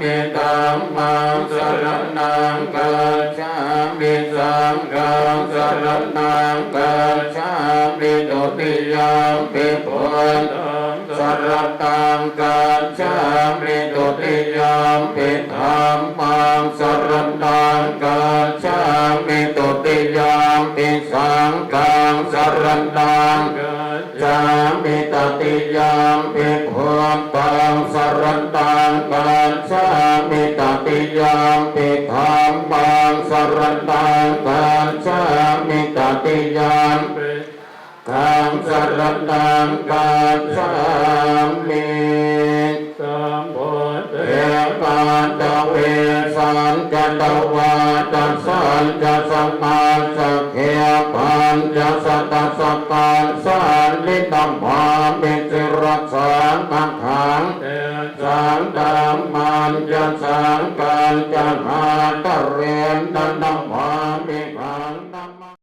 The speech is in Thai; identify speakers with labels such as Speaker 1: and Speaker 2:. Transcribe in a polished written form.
Speaker 1: มิธัมมังสรณังกัจฉามิสังฆังสรณังกัจฉามิตุติยมปิพุทธังสรณังกัจฉามิตุติยมปิธัมมังสรณังกัจฉามิตุติยมปิสังฆังสรณังกัจฉามิตติยมปิพุทธังสรณังกัจฉามิตติยมปิธัมมังสรณังกัจฉามิตติยมปิธังสรณังกัจฉามิสัมพุทเถปัตตเวสัญจตวาตัสสัญจสัมมาสัพเพปัญจสัตตสัพพันสันลิตัมมามิสิรัสสังมังขังสังฆัมมัญญสังกัญจหาตะเรนตัมมา